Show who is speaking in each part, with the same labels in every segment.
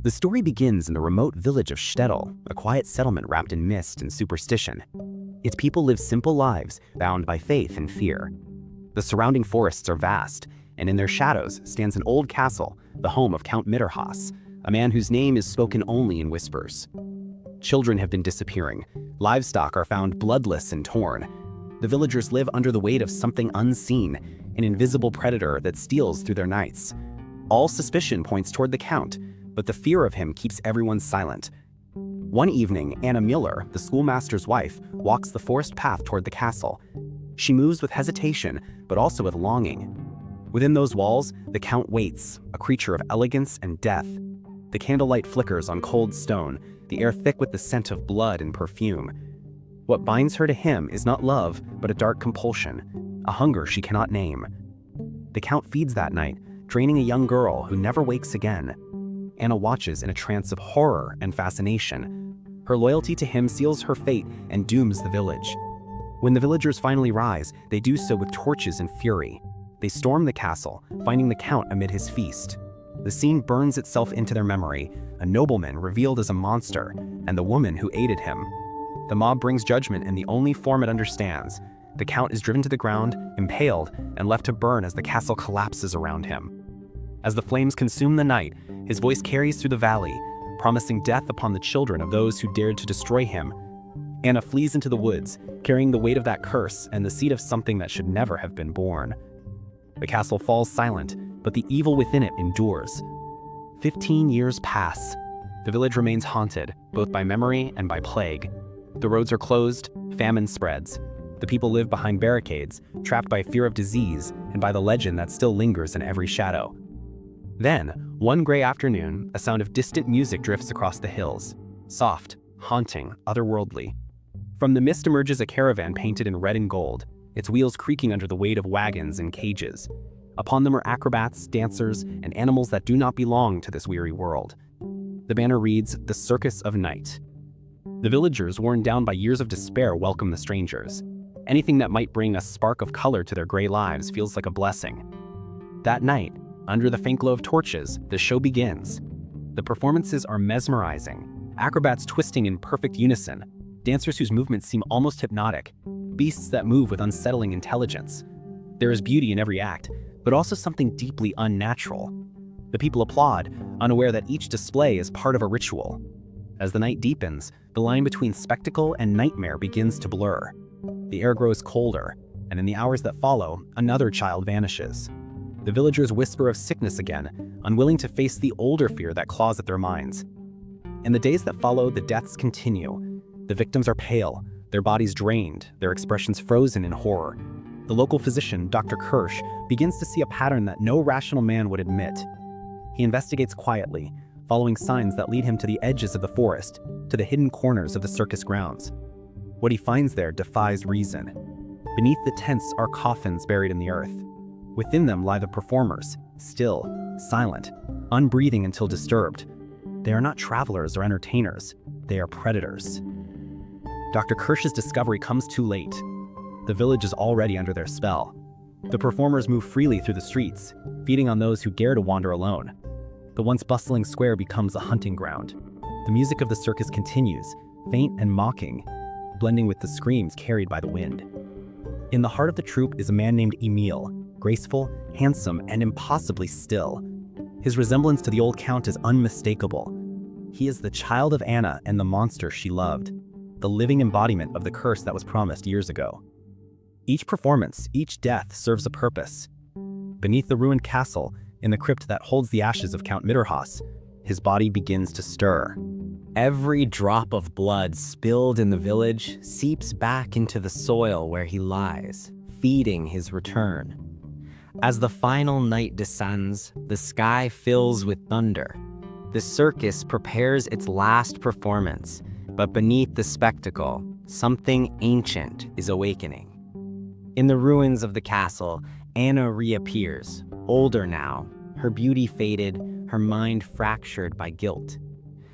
Speaker 1: The story begins in the remote village of Stettel, a quiet settlement wrapped in mist and superstition. Its people live simple lives, bound by faith and fear. The surrounding forests are vast, and in their shadows stands an old castle, the home of Count Mitterhaus, a man whose name is spoken only in whispers. Children have been disappearing. Livestock are found bloodless and torn. The villagers live under the weight of something unseen, an invisible predator that steals through their nights. All suspicion points toward the Count, but the fear of him keeps everyone silent. One evening, Anna Mueller, the schoolmaster's wife, walks the forest path toward the castle. She moves with hesitation, but also with longing. Within those walls, the Count waits, a creature of elegance and death. The candlelight flickers on cold stone, the air thick with the scent of blood and perfume. What binds her to him is not love, but a dark compulsion, a hunger she cannot name. The Count feeds that night, draining a young girl who never wakes again. Anna watches in a trance of horror and fascination. Her loyalty to him seals her fate and dooms the village. When the villagers finally rise, they do so with torches and fury. They storm the castle, finding the Count amid his feast. The scene burns itself into their memory, a nobleman revealed as a monster, and the woman who aided him. The mob brings judgment in the only form it understands. The Count is driven to the ground, impaled, and left to burn as the castle collapses around him. As the flames consume the night, his voice carries through the valley, promising death upon the children of those who dared to destroy him. Anna flees into the woods, carrying the weight of that curse and the seed of something that should never have been born. The castle falls silent, but the evil within it endures. 15 years pass. The village remains haunted, both by memory and by plague. The roads are closed, famine spreads. The people live behind barricades, trapped by fear of disease and by the legend that still lingers in every shadow. Then, one gray afternoon, a sound of distant music drifts across the hills. Soft, haunting, otherworldly. From the mist emerges a caravan painted in red and gold, its wheels creaking under the weight of wagons and cages. Upon them are acrobats, dancers, and animals that do not belong to this weary world. The banner reads, "The Circus of Night." The villagers, worn down by years of despair, welcome the strangers. Anything that might bring a spark of color to their gray lives feels like a blessing. That night, under the faint glow of torches, the show begins. The performances are mesmerizing, acrobats twisting in perfect unison, dancers whose movements seem almost hypnotic, beasts that move with unsettling intelligence. There is beauty in every act, but also something deeply unnatural. The people applaud, unaware that each display is part of a ritual. As the night deepens, the line between spectacle and nightmare begins to blur. The air grows colder, and in the hours that follow, another child vanishes. The villagers whisper of sickness again, unwilling to face the older fear that claws at their minds. In the days that follow, the deaths continue. The victims are pale, their bodies drained, their expressions frozen in horror. The local physician, Dr. Kirsch, begins to see a pattern that no rational man would admit. He investigates quietly, following signs that lead him to the edges of the forest, to the hidden corners of the circus grounds. What he finds there defies reason. Beneath the tents are coffins buried in the earth. Within them lie the performers, still, silent, unbreathing until disturbed. They are not travelers or entertainers, they are predators. Dr. Kirsch's discovery comes too late. The village is already under their spell. The performers move freely through the streets, feeding on those who dare to wander alone. The once bustling square becomes a hunting ground. The music of the circus continues, faint and mocking, blending with the screams carried by the wind. In the heart of the troupe is a man named Emil, graceful, handsome, and impossibly still. His resemblance to the old Count is unmistakable. He is the child of Anna and the monster she loved, the living embodiment of the curse that was promised years ago. Each performance, each death serves a purpose. Beneath the ruined castle, in the crypt that holds the ashes of Count Mitterhaus, his body begins to stir. Every drop of blood spilled in the village seeps back into the soil where he lies, feeding his return. As the final night descends, the sky fills with thunder. The circus prepares its last performance, but beneath the spectacle, something ancient is awakening. In the ruins of the castle, Anna reappears, older now, her beauty faded, her mind fractured by guilt.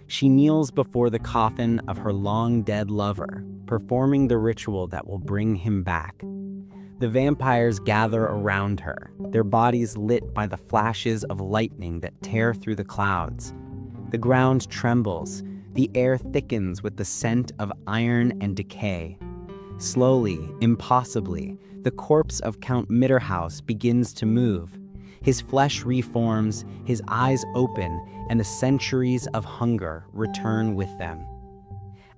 Speaker 1: She kneels before the coffin of her long-dead lover, performing the ritual that will bring him back. The vampires gather around her, their bodies lit by the flashes of lightning that tear through the clouds. The ground trembles. The air thickens with the scent of iron and decay. Slowly, impossibly, the corpse of Count Mitterhaus begins to move. His flesh reforms, his eyes open, and the centuries of hunger return with them.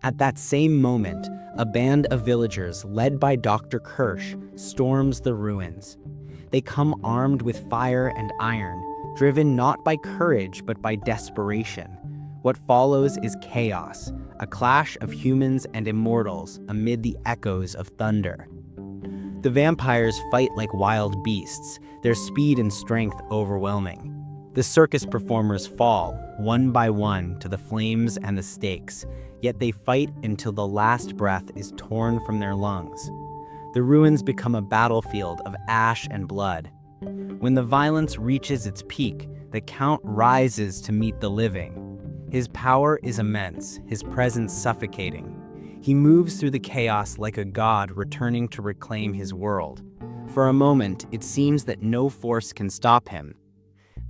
Speaker 1: At that same moment, a band of villagers led by Dr. Kirsch storms the ruins. They come armed with fire and iron, driven not by courage but by desperation. What follows is chaos, a clash of humans and immortals amid the echoes of thunder. The vampires fight like wild beasts, their speed and strength overwhelming. The circus performers fall, one by one, to the flames and the stakes, yet they fight until the last breath is torn from their lungs. The ruins become a battlefield of ash and blood. When the violence reaches its peak, the Count rises to meet the living. His power is immense, his presence suffocating. He moves through the chaos like a god returning to reclaim his world. For a moment, it seems that no force can stop him.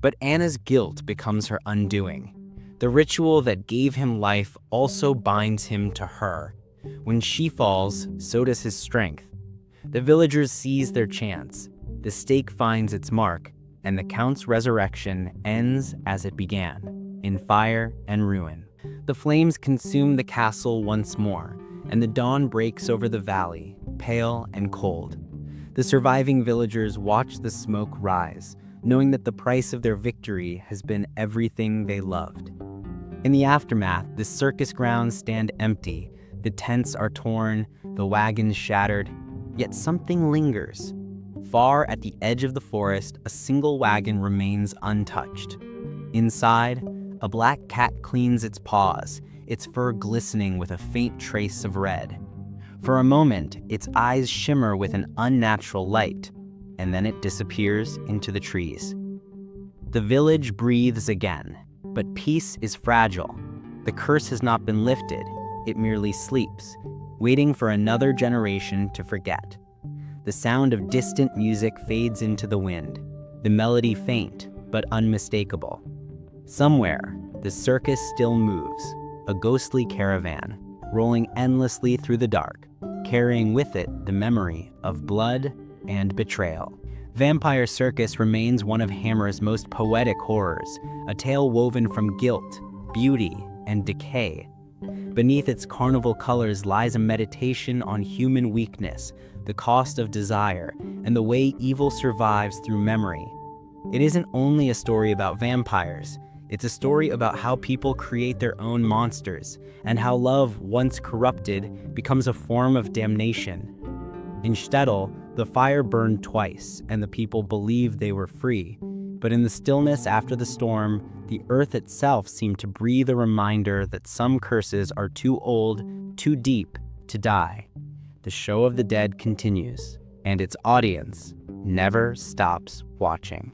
Speaker 1: But Anna's guilt becomes her undoing. The ritual that gave him life also binds him to her. When she falls, so does his strength. The villagers seize their chance. The stake finds its mark, and the Count's resurrection ends as it began, in fire and ruin. The flames consume the castle once more, and the dawn breaks over the valley, pale and cold. The surviving villagers watch the smoke rise, knowing that the price of their victory has been everything they loved. In the aftermath, the circus grounds stand empty, the tents are torn, the wagons shattered, yet something lingers. Far at the edge of the forest, a single wagon remains untouched. Inside, a black cat cleans its paws, its fur glistening with a faint trace of red. For a moment, its eyes shimmer with an unnatural light, and then it disappears into the trees. The village breathes again, but peace is fragile. The curse has not been lifted, it merely sleeps, waiting for another generation to forget. The sound of distant music fades into the wind, the melody faint but unmistakable. Somewhere, the circus still moves, a ghostly caravan, rolling endlessly through the dark, carrying with it the memory of blood and betrayal. Vampire Circus remains one of Hammer's most poetic horrors, a tale woven from guilt, beauty, and decay. Beneath its carnival colors lies a meditation on human weakness, the cost of desire, and the way evil survives through memory. It isn't only a story about vampires, it's a story about how people create their own monsters, and how love, once corrupted, becomes a form of damnation. In Shtetl, the fire burned twice, and the people believed they were free. But in the stillness after the storm, the earth itself seemed to breathe a reminder that some curses are too old, too deep, to die. The show of the dead continues, and its audience never stops watching.